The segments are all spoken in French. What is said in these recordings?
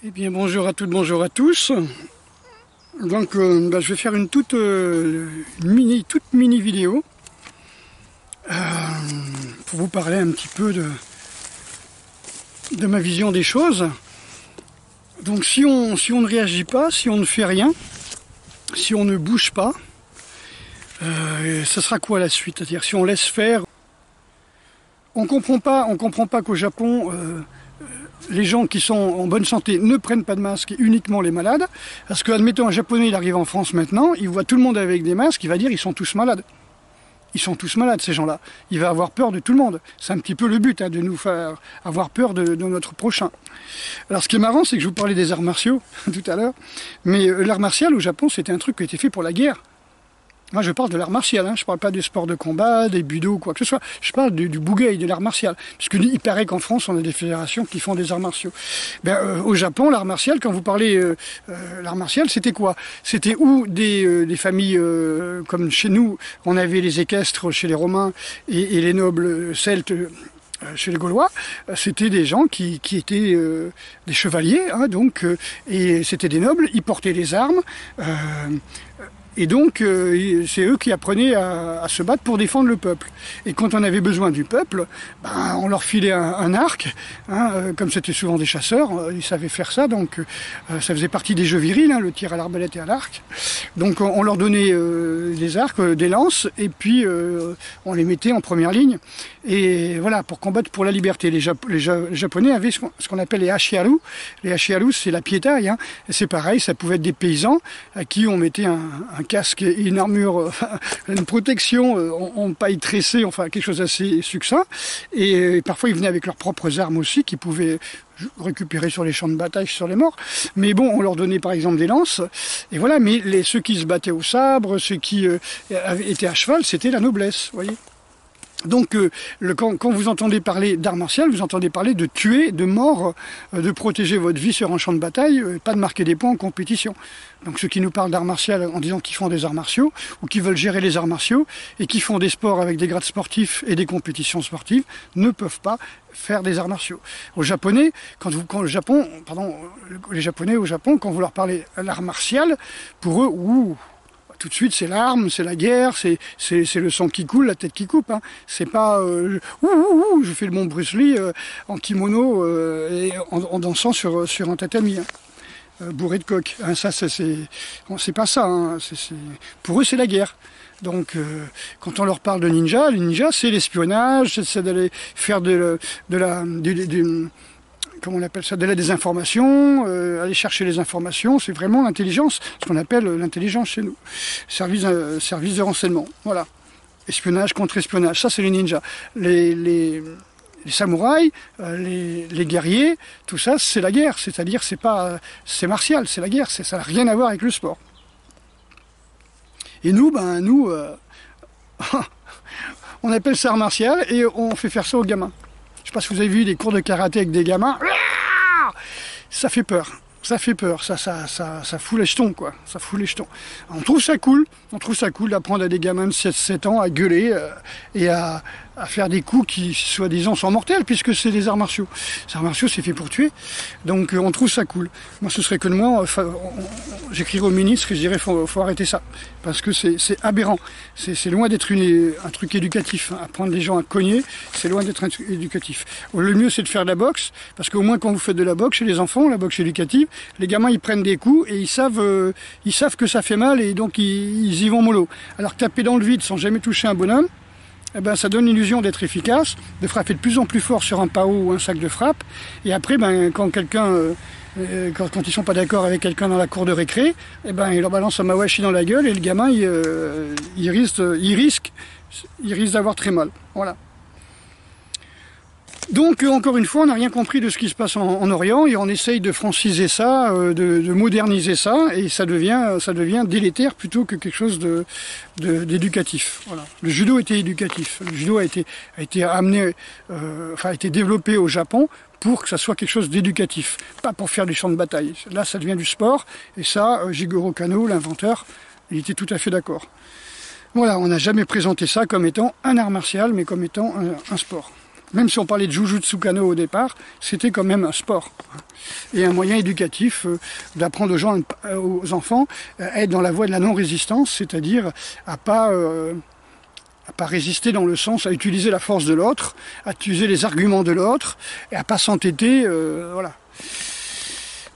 Eh bien bonjour à toutes, bonjour à tous. Donc je vais faire une toute mini vidéo pour vous parler un petit peu de ma vision des choses. Donc si on ne réagit pas, si on ne fait rien, si on ne bouge pas, ça sera quoi la suite? C'est-à-dire si on laisse faire, on comprend pas qu'au Japon les gens qui sont en bonne santé ne prennent pas de masque, uniquement les malades. Parce que, admettons, un Japonais, il arrive en France maintenant, il voit tout le monde avec des masques, il va dire ils sont tous malades. Ils sont tous malades, ces gens-là. Il va avoir peur de tout le monde. C'est un petit peu le but, de nous faire avoir peur de notre prochain. Alors, ce qui est marrant, c'est que je vous parlais des arts martiaux tout à l'heure. Mais l'art martial, au Japon, c'était un truc qui a été fait pour la guerre. Moi, je parle de l'art martial, je ne parle pas des sports de combat, des budo, quoi que ce soit. Je parle du bugei, de l'art martial. Parce qu'il paraît qu'en France, on a des fédérations qui font des arts martiaux. Au Japon, l'art martial, quand vous parlez l'art martial, c'était quoi? C'était ou des familles, comme chez nous, on avait les équestres chez les Romains et les nobles celtes chez les Gaulois. C'était des gens qui étaient des chevaliers, et c'était des nobles, ils portaient les armes. Et donc, c'est eux qui apprenaient à se battre pour défendre le peuple. Et quand on avait besoin du peuple, on leur filait un arc. Comme c'était souvent des chasseurs, ils savaient faire ça. Donc, ça faisait partie des jeux virils, le tir à l'arbalète et à l'arc. Donc, on leur donnait des arcs, des lances, et puis on les mettait en première ligne. Et voilà, pour combattre pour la liberté. Les Japonais avaient ce qu'on appelle les hashiaru. Les hashiaru, c'est la piétaille. C'est pareil, ça pouvait être des paysans à qui on mettait un casque et une armure, une protection en paille tressée, enfin quelque chose d'assez succinct. Et parfois ils venaient avec leurs propres armes aussi, qu'ils pouvaient récupérer sur les champs de bataille, sur les morts. Mais bon, on leur donnait par exemple des lances. Et voilà, mais ceux qui se battaient au sabre, ceux qui étaient à cheval, c'était la noblesse, vous voyez. Donc, quand vous entendez parler d'art martial, vous entendez parler de tuer, de mort, de protéger votre vie sur un champ de bataille, pas de marquer des points en compétition. Donc, ceux qui nous parlent d'art martial en disant qu'ils font des arts martiaux, ou qui veulent gérer les arts martiaux, et qui font des sports avec des grades sportifs et des compétitions sportives, ne peuvent pas faire des arts martiaux. Aux Japonais, les Japonais au Japon, quand vous leur parlez d'art martial, pour eux, tout de suite, c'est l'arme, c'est la guerre, c'est le sang qui coule, la tête qui coupe. C'est pas je fais le mon Bruce Lee en kimono et en dansant sur un tatami, bourré de coke. Ça, c'est pas ça. Pour eux, c'est la guerre. Donc, quand on leur parle de ninja, les ninjas, c'est l'espionnage, c'est d'aller faire comment on appelle ça, de la désinformation, aller chercher les informations, c'est vraiment l'intelligence, ce qu'on appelle l'intelligence chez nous. Service de renseignement, voilà. Espionnage, contre-espionnage, ça c'est les ninjas. Les samouraïs, les guerriers, tout ça c'est la guerre, c'est-à-dire c'est martial, c'est la guerre, ça n'a rien à voir avec le sport. Et nous, on appelle ça art martial et on fait faire ça aux gamins. Je sais pas si vous avez vu des cours de karaté avec des gamins. Ça fait peur. Ça fait peur. Ça fout les jetons, quoi. Ça fout les jetons. On trouve ça cool. D'apprendre à des gamins de 7 ans à gueuler et à faire des coups qui, soi-disant, sont mortels, puisque c'est des arts martiaux. Les arts martiaux, c'est fait pour tuer. Donc, on trouve ça cool. Moi, ce serait que de moi, j'écrirais au ministre et je dirais faut arrêter ça. Parce que c'est aberrant. C'est loin d'être un truc éducatif. Apprendre les gens à cogner, c'est loin d'être un truc éducatif. Le mieux, c'est de faire de la boxe, parce qu'au moins, quand vous faites de la boxe chez les enfants, la boxe éducative, les gamins, ils prennent des coups et ils savent que ça fait mal et donc ils y vont mollo. Alors que taper dans le vide sans jamais toucher un bonhomme, ça donne l'illusion d'être efficace, de frapper de plus en plus fort sur un pao ou un sac de frappe. Et après, quand quand ils sont pas d'accord avec quelqu'un dans la cour de récré, ils leur balancent un mawashi dans la gueule et le gamin, il risque d'avoir très mal. Voilà. Donc, encore une fois, on n'a rien compris de ce qui se passe en Orient et on essaye de franciser ça, de moderniser ça, et ça devient délétère plutôt que quelque chose d'éducatif. Voilà. Le judo était éducatif. Le judo a été amené, a été développé au Japon pour que ça soit quelque chose d'éducatif, pas pour faire des champs de bataille. Là, ça devient du sport, et ça, Jigoro Kano, l'inventeur, il était tout à fait d'accord. Voilà, on n'a jamais présenté ça comme étant un art martial, mais comme étant un sport. même si on parlait de Jujutsu Kano au départ, c'était quand même un sport. Et un moyen éducatif d'apprendre aux enfants à être dans la voie de la non-résistance, c'est-à-dire à pas résister dans le sens, à utiliser la force de l'autre, à utiliser les arguments de l'autre, et à pas s'entêter, voilà.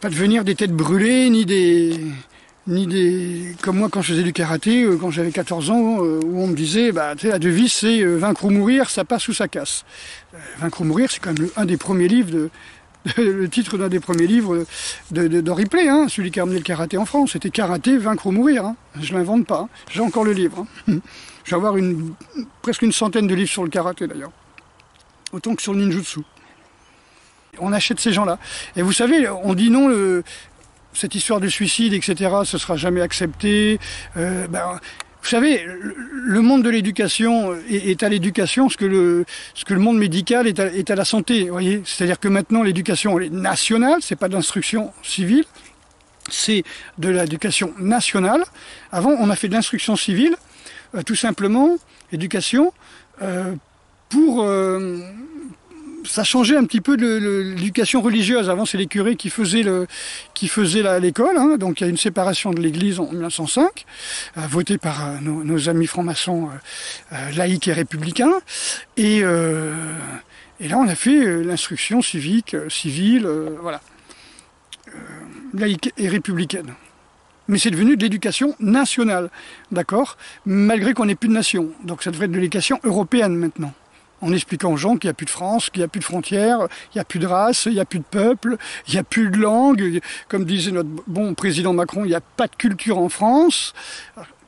Pas devenir des têtes brûlées, ni des comme moi quand je faisais du karaté, quand j'avais 14 ans, où on me disait, bah, tu sais, la devise c'est vaincre ou mourir, ça passe ou ça casse. Vaincre ou mourir, c'est quand même un des premiers livres le titre d'un des premiers livres d'Henri Play, hein, celui qui a amené le karaté en France. C'était Karaté, vaincre ou mourir. Hein. Je l'invente pas. Hein. J'ai encore le livre. Hein. Je vais avoir presque une centaine de livres sur le karaté d'ailleurs. Autant que sur le ninjutsu. On achète ces gens-là. Et vous savez, on dit non, cette histoire de suicide, etc., ce sera jamais accepté. Vous savez, le monde de l'éducation est à l'éducation ce que le monde médical est à la santé. Vous voyez, c'est-à-dire que maintenant l'éducation est nationale, c'est pas de l'instruction civile, c'est de l'éducation nationale. Avant, on a fait de l'instruction civile, tout simplement, éducation, pour ça changeait un petit peu de l'éducation religieuse. Avant, c'est les curés qui faisaient l'école. Hein. Donc, il y a une séparation de l'Église en 1905, votée par nos amis francs-maçons laïcs et républicains. Et là, on a fait l'instruction civique, civile, voilà, laïque et républicaine. Mais c'est devenu de l'éducation nationale, d'accord, malgré qu'on n'ait plus de nation. Donc, ça devrait être de l'éducation européenne maintenant. En expliquant aux gens qu'il n'y a plus de France, qu'il n'y a plus de frontières, il n'y a plus de race, il n'y a plus de peuple, il n'y a plus de langue. Comme disait notre bon président Macron, il n'y a pas de culture en France.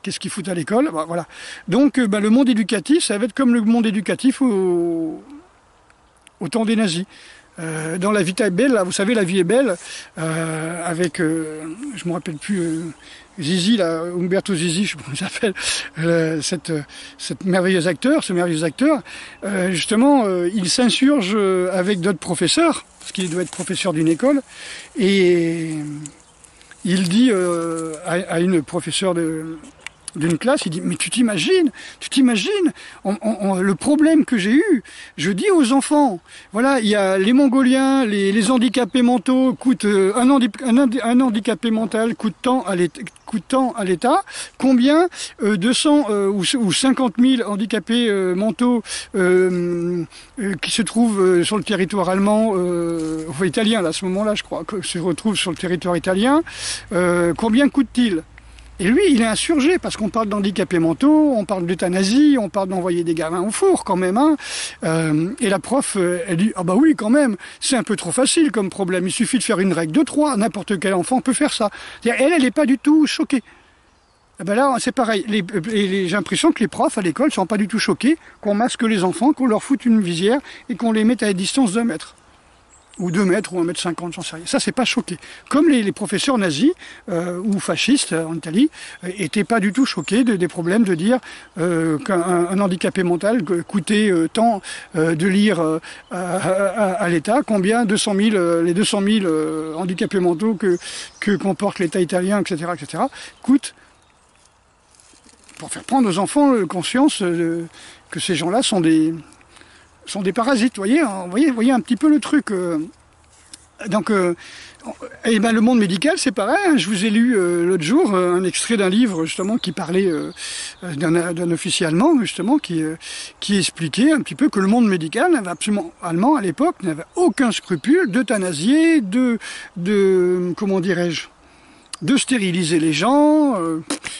Qu'est-ce qu'ils foutent à l'école? Voilà. Donc le monde éducatif, ça va être comme le monde éducatif au temps des nazis. Dans La Vita è Bella, vous savez, La Vie est belle, avec, je ne me rappelle plus, Zizi, là, Umberto Zizi, je sais pas comment il s'appelle, ce merveilleux acteur, justement, il s'insurge avec d'autres professeurs, parce qu'il doit être professeur d'une école, et il dit à une professeure d'une classe, il dit, mais tu t'imagines, le problème que j'ai eu, je dis aux enfants, voilà, il y a les Mongoliens, les handicapés mentaux coûtent, un handicapé mental coûte tant à l'État, combien 200 ou 50 000 handicapés mentaux qui se trouvent sur le territoire allemand, enfin italien là, à ce moment-là je crois, se retrouvent sur le territoire italien, combien coûte-t-il? Et lui, il est insurgé, parce qu'on parle d'handicapés mentaux, on parle d'euthanasie, on parle d'envoyer des gamins au four, quand même. Hein. Et la prof, elle dit, ah bah oui, quand même, c'est un peu trop facile comme problème, il suffit de faire une règle de 3, n'importe quel enfant peut faire ça. Elle n'est pas du tout choquée. Et ben là, c'est pareil, j'ai l'impression que les profs à l'école ne sont pas du tout choqués qu'on masque les enfants, qu'on leur foute une visière et qu'on les mette à une distance d'1 mètre. Ou 2 mètres, ou 1,50 m, j'en sais rien. Ça, c'est pas choqué. Comme les professeurs nazis ou fascistes en Italie étaient pas du tout choqués des problèmes de dire qu'un handicapé mental coûtait tant de lire à l'État, combien les 200 000 handicapés mentaux que comporte l'État italien, etc., coûtent pour faire prendre aux enfants conscience que ces gens-là sont des parasites, vous voyez un petit peu le truc. Donc, et ben le monde médical, c'est pareil. Hein. Je vous ai lu l'autre jour un extrait d'un livre justement qui parlait d'un officier allemand justement qui expliquait un petit peu que le monde médical allemand à l'époque n'avait aucun scrupule d'euthanasier, comment dirais-je, de stériliser les gens,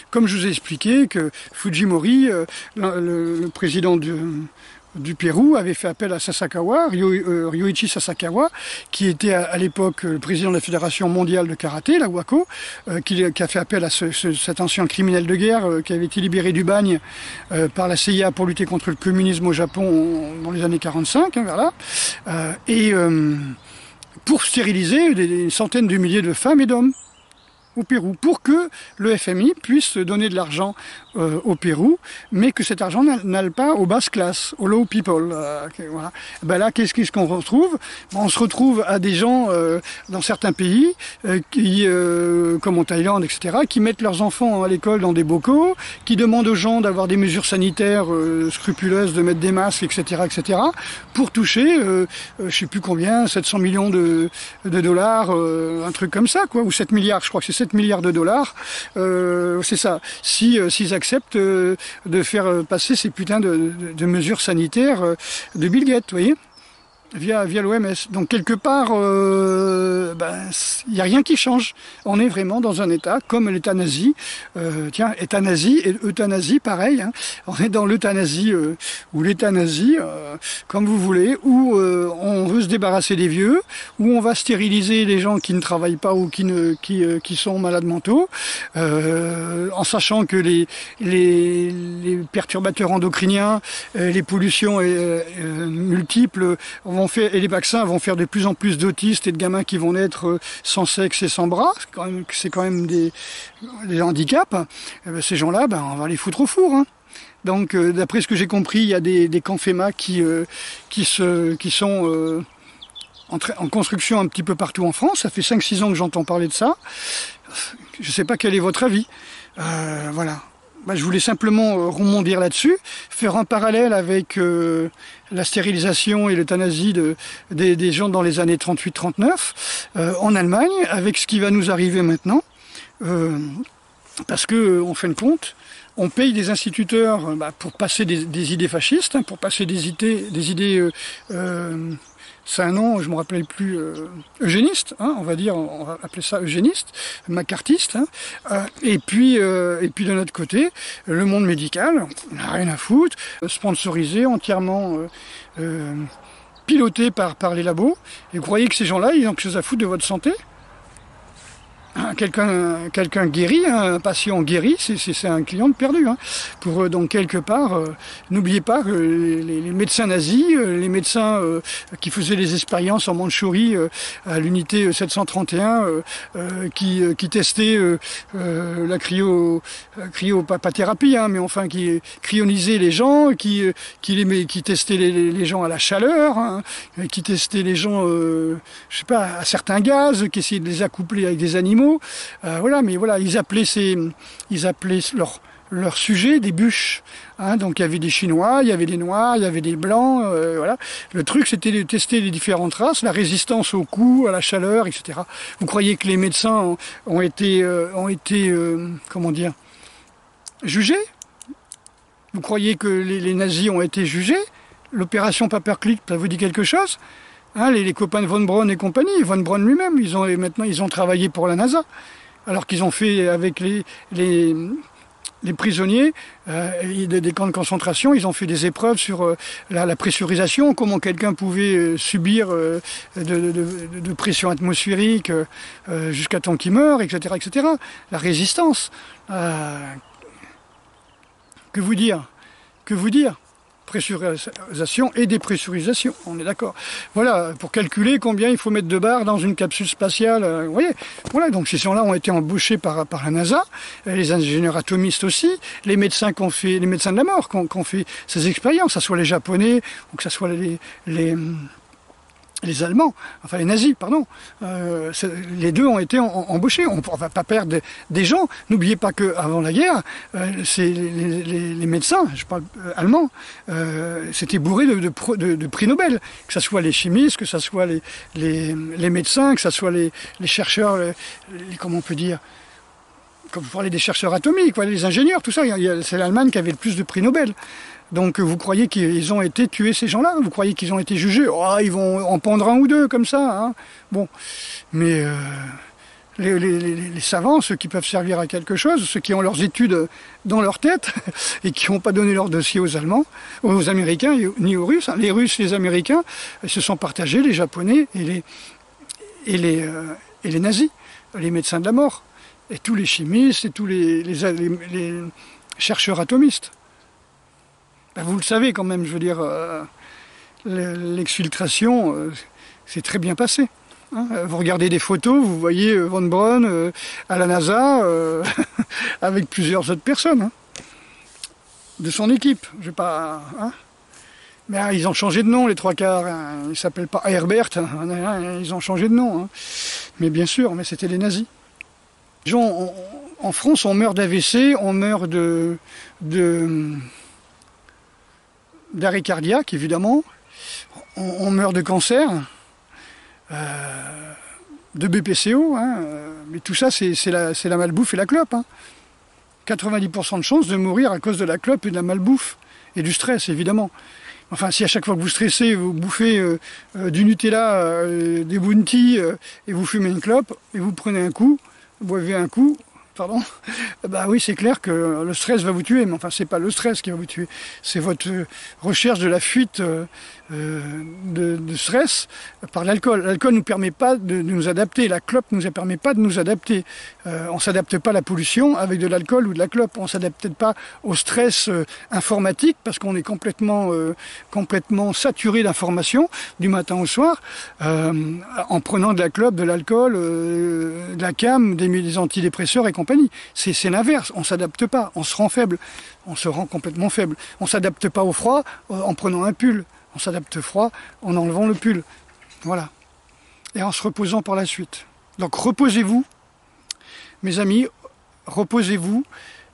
comme je vous ai expliqué que Fujimori, le président du Pérou, avait fait appel à Sasakawa, Ryoichi Sasakawa, qui était à l'époque le président de la Fédération mondiale de karaté, la WAKO, qui a fait appel à cet ancien criminel de guerre qui avait été libéré du bagne par la CIA pour lutter contre le communisme au Japon dans les années 45, hein, vers là, pour stériliser des centaines de milliers de femmes et d'hommes. au Pérou, pour que le FMI puisse donner de l'argent au Pérou, mais que cet argent n'aille pas aux basses classes, aux low people. Voilà. Ben là, qu'est-ce qu'on retrouve? On se retrouve à des gens dans certains pays, comme en Thaïlande, etc., qui mettent leurs enfants à l'école dans des bocaux, qui demandent aux gens d'avoir des mesures sanitaires scrupuleuses, de mettre des masques, etc., pour toucher, je sais plus combien, 700 millions de dollars, un truc comme ça, quoi, ou 7 milliards, je crois que c'est 7 milliards de dollars, c'est ça, s'ils acceptent de faire passer ces putains de mesures sanitaires de Bill Gates, vous voyez, via l'OMS. Donc quelque part, il n'y a rien qui change. On est vraiment dans un état comme l'État nazi. État nazi et euthanasie, pareil. Hein. On est dans l'euthanasie ou l'État nazi, comme vous voulez, où on veut se débarrasser des vieux, où on va stériliser les gens qui ne travaillent pas ou qui sont malades mentaux, en sachant que les perturbateurs endocriniens, les pollutions multiples et les vaccins vont faire de plus en plus d'autistes et de gamins qui vont naître sans sexe et sans bras. C'est quand même des handicaps. Ces gens-là, on va les foutre au four. Hein. Donc, d'après ce que j'ai compris, il y a des camps FEMA qui sont en construction un petit peu partout en France. Ça fait 5-6 ans que j'entends parler de ça. Je ne sais pas quel est votre avis. Voilà. Je voulais simplement rebondir là-dessus, faire un parallèle avec la stérilisation et l'euthanasie des gens dans les années 38-39 en Allemagne, avec ce qui va nous arriver maintenant, parce que, en fin de compte, on paye des instituteurs pour passer des idées fascistes, hein, pour passer des idées c'est un nom, je ne me rappelle plus, eugéniste, hein, on va appeler ça eugéniste, macartiste, hein, et puis de notre côté, le monde médical, on n'a rien à foutre, sponsorisé, entièrement piloté par les labos, et vous croyez que ces gens-là, ils ont quelque chose à foutre de votre santé ? Quelqu'un guéri, un patient guéri, c'est un client de perdu. Hein. Donc quelque part, n'oubliez pas que les médecins nazis, les médecins qui faisaient les expériences en Mandchourie à l'unité 731, qui testaient la cryopathérapie, hein, mais enfin qui cryonisaient les gens, qui testaient les gens à la chaleur, hein, qui testaient les gens, je sais pas, à certains gaz, qui essayaient de les accoupler avec des animaux. Voilà, mais voilà, ils appelaient leur sujet des bûches. Hein, donc il y avait des Chinois, il y avait des Noirs, il y avait des Blancs. Voilà. Le truc, c'était de tester les différentes races, la résistance au coups, à la chaleur, etc. Vous croyez que les médecins ont été comment dire, jugés? Vous croyez que les nazis ont été jugés? L'opération Paperclip, ça vous dit quelque chose? Hein, les copains de Von Braun et compagnie, Von Braun lui-même, ils ont travaillé pour la NASA, alors qu'ils ont fait avec les prisonniers des camps de concentration, ils ont fait des épreuves sur la pressurisation, comment quelqu'un pouvait subir de pression atmosphérique jusqu'à temps qu'il meure, etc., etc. La résistance. Que vous dire? Pressurisation et dépressurisation, on est d'accord. Voilà, pour calculer combien il faut mettre de barres dans une capsule spatiale, vous voyez. Voilà, donc ces gens-là ont été embauchés par la NASA, les ingénieurs atomistes aussi, les médecins de la mort qui ont fait ces expériences, que ce soit les Japonais ou que ce soit les Allemands, enfin les nazis, pardon, les deux ont été embauchés. On ne va pas perdre des gens. N'oubliez pas qu'avant la guerre, c'est les médecins, je parle allemands, c'était bourré de prix Nobel. Que ce soit les chimistes, que ce soit les médecins, que ce soit les chercheurs, comment on peut dire, quand vous parlez des chercheurs atomiques, les ingénieurs, tout ça, c'est l'Allemagne qui avait le plus de prix Nobel. Donc vous croyez qu'ils ont été tués, ces gens-là? Vous croyez qu'ils ont été jugés? Oh, ils vont en pendre un ou deux comme ça. Hein, bon, mais les savants, ceux qui peuvent servir à quelque chose, ceux qui ont leurs études dans leur tête et qui n'ont pas donné leur dossier aux Allemands, aux Américains ni aux Russes. Hein. Les Russes, les Américains se sont partagés, les Japonais et les nazis, les médecins de la mort, et tous les chimistes et tous les chercheurs atomistes. Vous le savez quand même, je veux dire, l'exfiltration, c'est très bien passé. hein. Vous regardez des photos, vous voyez Von Braun à la NASA avec plusieurs autres personnes hein, de son équipe. Je vais pas, hein. Mais ils ont changé de nom les trois quarts. Hein. Ils s'appellent pas Herbert. Hein. Ils ont changé de nom. Hein. Mais bien sûr, mais c'était les nazis. Les gens, en France, on meurt d'AVC, on meurt d'arrêt cardiaque, évidemment. On meurt de cancer, de BPCO. Hein. Mais tout ça, c'est la malbouffe et la clope. Hein. 90% de chances de mourir à cause de la clope et de la malbouffe. Et du stress, évidemment. Enfin, si à chaque fois que vous stressez, vous bouffez du Nutella, des Bounty, et vous fumez une clope, et vous prenez un coup, vous boivez un coup, pardon, bah oui, c'est clair que le stress va vous tuer, mais enfin, c'est pas le stress qui va vous tuer, c'est votre recherche de la fuite de stress par l'alcool. L'alcool ne nous permet pas de nous adapter, la clope ne nous permet pas de nous adapter. On ne s'adapte pas à la pollution avec de l'alcool ou de la clope, on ne s'adapte pas au stress informatique parce qu'on est complètement saturé d'informations du matin au soir en prenant de la clope, de l'alcool, de la cam, des antidépresseurs et compagnie. C'est l'inverse, on ne s'adapte pas, on se rend faible, on se rend complètement faible. On ne s'adapte pas au froid en prenant un pull, on s'adapte froid en enlevant le pull. Voilà. Et en se reposant par la suite. Donc reposez-vous, mes amis, reposez-vous.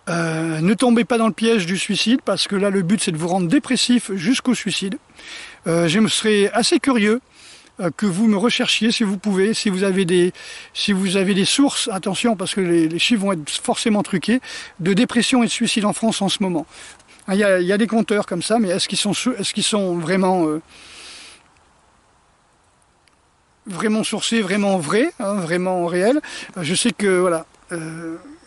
Ne tombez pas dans le piège du suicide, parce que là, le but, c'est de vous rendre dépressif jusqu'au suicide. Je me serais assez curieux que vous me recherchiez, si vous pouvez, si vous avez des sources, attention, parce que les chiffres vont être forcément truqués, de dépression et de suicide en France en ce moment. Il y a des compteurs comme ça, mais est-ce qu'ils sont vraiment sourcés, vraiment vrais, hein, vraiment réels? Je sais que, voilà,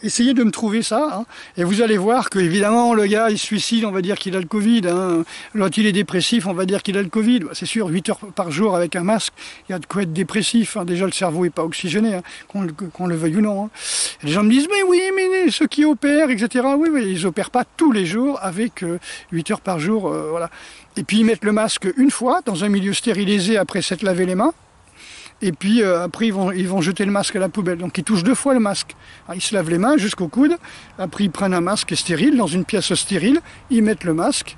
essayez de me trouver ça, hein, et vous allez voir que, évidemment, le gars, il se suicide, on va dire qu'il a le Covid, hein. Quand il est dépressif, on va dire qu'il a le Covid. C'est sûr, 8 heures par jour avec un masque, il y a de quoi être dépressif, hein. Déjà, le cerveau n'est pas oxygéné, hein, qu'on le veuille ou non. Hein. Et les gens me disent, mais oui, mais ceux qui opèrent, etc., oui, ils n'opèrent pas tous les jours avec 8 heures par jour, voilà. Et puis, ils mettent le masque une fois, dans un milieu stérilisé, après s'être lavé les mains. Et puis après ils vont jeter le masque à la poubelle. Donc ils touchent 2 fois le masque. Alors, ils se lavent les mains jusqu'au coude, après ils prennent un masque stérile, dans une pièce stérile, ils mettent le masque,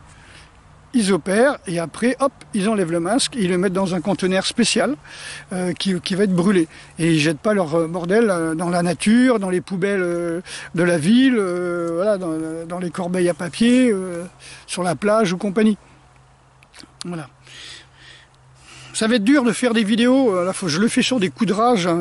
ils opèrent, et après, hop, ils enlèvent le masque, ils le mettent dans un conteneur spécial qui va être brûlé. Et ils jettent pas leur bordel dans la nature, dans les poubelles de la ville, voilà, dans les corbeilles à papier, sur la plage ou compagnie. Voilà. Ça va être dur de faire des vidéos, là, je le fais sur des coups de rage. Hein.